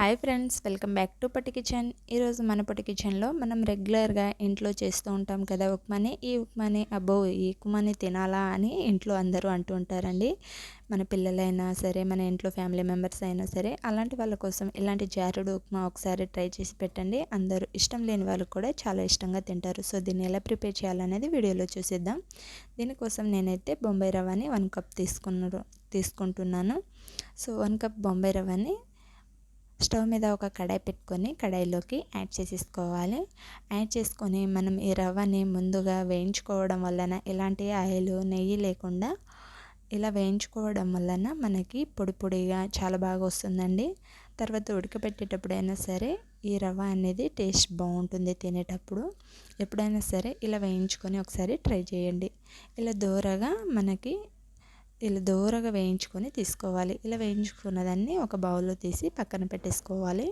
Hi friends, welcome back to పట్టి kitchen. ఈరోజు మన పట్టి కిచెన్లో మనం రెగ్యులర్గా ఇంట్లో చేస్తూ ఉంటాం కదా ఉప్మాని. ఈ ఉప్మాని అబ్బో ఈ ఉప్మాని తినాలా అని ఇంట్లో అందరూ అంటూ ఉంటారండి. మన పిల్లలైనా సరే, మన ఇంట్లో ఫ్యామిలీ మెంబర్స్ అయినా సరే, అలాంటి వాళ్ళ కోసం ఇలాంటి జారుడు ఉప్మా ఒకసారి ట్రై చేసి పెట్టండి. అందరూ ఇష్టం లేని వాళ్ళు కూడా చాలా ఇష్టంగా తింటారు. సో దీన్ని ఎలా ప్రిపేర్ చేయాలనేది వీడియోలో చూసేద్దాం. దీనికోసం నేనైతే బొంబాయి రవ్వని 1 కప్ తీసుకుంటున్నాను. సో 1 కప్ బొంబాయి రవ్వని స్టవ్ మీద ఒక కడాయి పెట్టుకొని కడాయిలోకి యాడ్ చేసేసుకోవాలి. యాడ్ చేసుకొని మనం ఈ రవ్వని ముందుగా వేయించుకోవడం వలన ఎలాంటి ఆయిల్ నెయ్యి లేకుండా ఇలా వేయించుకోవడం వలన మనకి పొడి పొడిగా చాలా బాగా వస్తుందండి. తర్వాత ఉడకబెట్టేటప్పుడైనా సరే ఈ రవ్వ అనేది టేస్ట్ బాగుంటుంది తినేటప్పుడు. ఎప్పుడైనా సరే ఇలా వేయించుకొని ఒకసారి ట్రై చేయండి. ఇలా దోరగా వేయించుకొని తీసుకోవాలి. ఇలా వేయించుకున్న దాన్ని ఒక బౌల్లో తీసి పక్కన పెట్టేసుకోవాలి.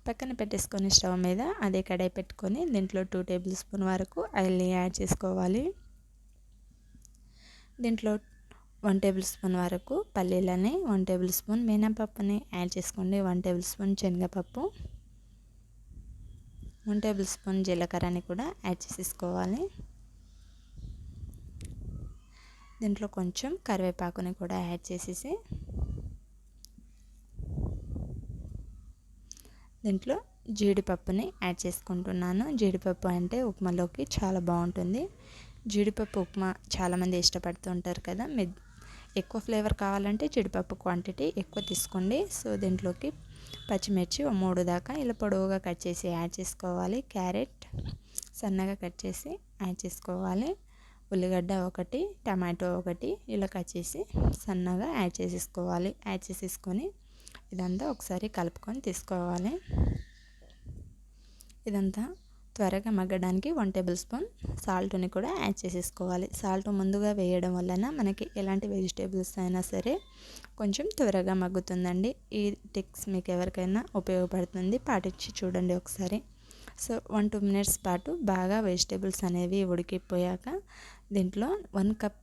పక్కన పెట్టేసుకొని స్టవ్ మీద అదే కడాయి పెట్టుకొని దీంట్లో 2 టేబుల్ స్పూన్ వరకు ఆయిల్ని యాడ్ చేసుకోవాలి. దీంట్లో 1 టేబుల్ స్పూన్ వరకు పల్లీలని, 1 టేబుల్ స్పూన్ మినపప్పుని యాడ్ చేసుకోండి. 1 టేబుల్ స్పూన్ శనగపప్పు, 1 టేబుల్ స్పూన్ జీలకర్రని కూడా యాడ్ చేసేసుకోవాలి. దీంట్లో కొంచెం కరివేపాకుని కూడా యాడ్ చేసేసి దీంట్లో జీడిపప్పుని యాడ్ చేసుకుంటున్నాను. జీడిపప్పు అంటే ఉప్మాలోకి చాలా బాగుంటుంది. జీడిపప్పు ఉప్మా చాలామంది ఇష్టపడుతూ ఉంటారు కదా. ఎక్కువ ఫ్లేవర్ కావాలంటే జీడిపప్పు క్వాంటిటీ ఎక్కువ తీసుకోండి. సో దీంట్లోకి పచ్చిమిర్చి 3 దాకా ఇలా పొడవుగా కట్ చేసి యాడ్ చేసుకోవాలి. క్యారెట్ సన్నగా కట్ చేసి యాడ్ చేసుకోవాలి. ఉల్లిగడ్డ 1, టమాటో 1 ఇలా కట్ చేసి సన్నగా యాడ్ చేసేసుకోవాలి. యాడ్ చేసేసుకొని ఇదంతా ఒకసారి కలుపుకొని తీసుకోవాలి. ఇదంతా త్వరగా మగ్గడానికి 1 టేబుల్ స్పూన్ సాల్ట్ని కూడా యాడ్ చేసేసుకోవాలి. సాల్ట్ ముందుగా వేయడం వలన మనకి ఎలాంటి వెజిటేబుల్స్ అయినా సరే కొంచెం త్వరగా మగ్గుతుందండి. ఈ టిప్స్ మీకు ఎవరికైనా ఉపయోగపడుతుంది, పాటించి చూడండి ఒకసారి. సో 1-2 మినిట్స్ పాటు బాగా వెజిటేబుల్స్ అనేవి ఉడికిపోయాక దీంట్లో 1 కప్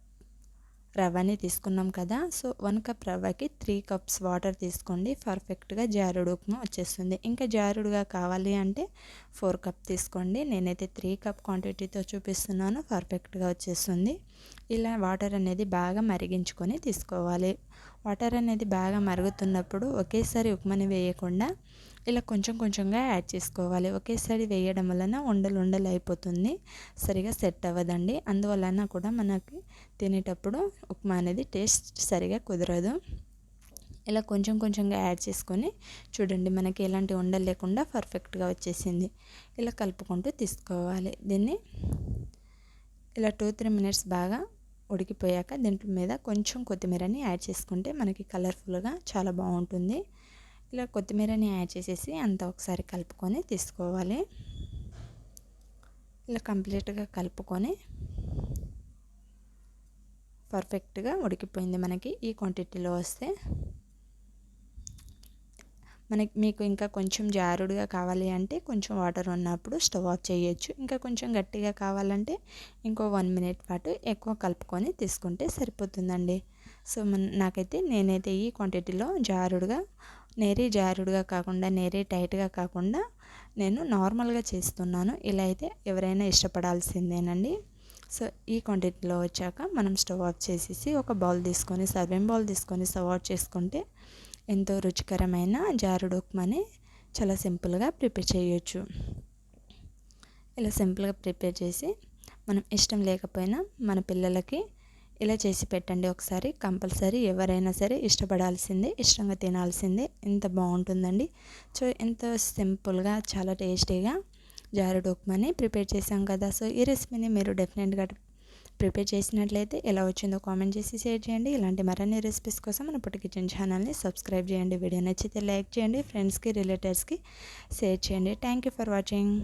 రవ్వని తీసుకున్నాం కదా. సో 1 కప్ రవ్వకి 3 కప్స్ వాటర్ తీసుకోండి. పర్ఫెక్ట్గా జారుడు ఉప్మా వచ్చేస్తుంది. ఇంకా జారుడుగా కావాలి అంటే 4 కప్ తీసుకోండి. నేనైతే 3 కప్ క్వాంటిటీతో చూపిస్తున్నాను, పర్ఫెక్ట్గా వచ్చేస్తుంది. ఇలా వాటర్ అనేది బాగా మరిగించుకొని తీసుకోవాలి. వాటర్ అనేది బాగా మరుగుతున్నప్పుడు ఒకేసారి ఉప్మాని వేయకుండా ఇలా కొంచెం కొంచెంగా యాడ్ చేసుకోవాలి. ఒకేసారి వేయడం వలన ఉండలు అయిపోతుంది, సరిగా సెట్ అవ్వదండి. అందువలన కూడా మనకి తినేటప్పుడు ఉప్మా అనేది టేస్ట్ సరిగా కుదరదు. ఇలా కొంచెం కొంచెంగా యాడ్ చేసుకొని చూడండి, మనకి ఎలాంటి ఉండలు లేకుండా పర్ఫెక్ట్గా వచ్చేసింది. ఇలా కలుపుకుంటూ తీసుకోవాలి. దీన్ని ఇలా 2-3 మినిట్స్ బాగా ఉడికిపోయాక దీంట్లో మీద కొంచెం కొత్తిమీరని యాడ్ చేసుకుంటే మనకి కలర్ఫుల్గా చాలా బాగుంటుంది. ఇలా కొత్తిమీరని యాడ్ చేసేసి అంతా ఒకసారి కలుపుకొని తీసుకోవాలి. ఇలా కంప్లీట్గా కలుపుకొని పర్ఫెక్ట్గా ఉడికిపోయింది. మనకి ఈ క్వాంటిటీలో వస్తే మీకు ఇంకా కొంచెం జారుడుగా కావాలి అంటే కొంచెం వాటర్ ఉన్నప్పుడు స్టవ్ ఆఫ్ చేయొచ్చు. ఇంకా కొంచెం గట్టిగా కావాలంటే ఇంకో 1 మినిట్ పాటు ఎక్కువ కలుపుకొని తీసుకుంటే సరిపోతుందండి. సో నేనైతే ఈ క్వాంటిటీలో జారుడుగా కాకుండా నేరే టైట్గా కాకుండా నేను నార్మల్గా చేస్తున్నాను. ఇలా అయితే ఎవరైనా ఇష్టపడాల్సిందేనండి. సో ఈ క్వాంటిటీలో వచ్చాక మనం స్టవ్ ఆఫ్ చేసేసి ఒక సర్వింగ్ బౌల్ తీసుకొని సర్వ్ అవుట్ చేసుకుంటే ఎంతో రుచికరమైన జారుడు ఉప్మాని చాలా సింపుల్గా ప్రిపేర్ చేయొచ్చు. ఇలా సింపుల్గా ప్రిపేర్ చేసి మనం ఇష్టం లేకపోయినా మన పిల్లలకి ఇలా చేసి పెట్టండి ఒకసారి. కంపల్సరీ ఎవరైనా సరే ఇష్టపడాల్సిందే, ఇష్టంగా తినాల్సిందే. ఎంత బాగుంటుందండి. సో ఎంతో సింపుల్గా చాలా టేస్టీగా జారుడు ఉప్మాని ప్రిపేర్ చేసాం కదా. సో ఈ రెసిపీని మీరు డెఫినెట్గా ప్రిపేర్ చేసినట్లయితే ఎలా వచ్చిందో కామెంట్ చేసి షేర్ చేయండి. ఇలాంటి మరిన్ని రెసిపీస్ కోసం మన పట్టి కిచెన్ ఛానల్ని సబ్స్క్రైబ్ చేయండి. వీడియో నచ్చితే లైక్ చేయండి. ఫ్రెండ్స్కి, రిలేటివ్స్కి షేర్ చేయండి. Thank you for watching.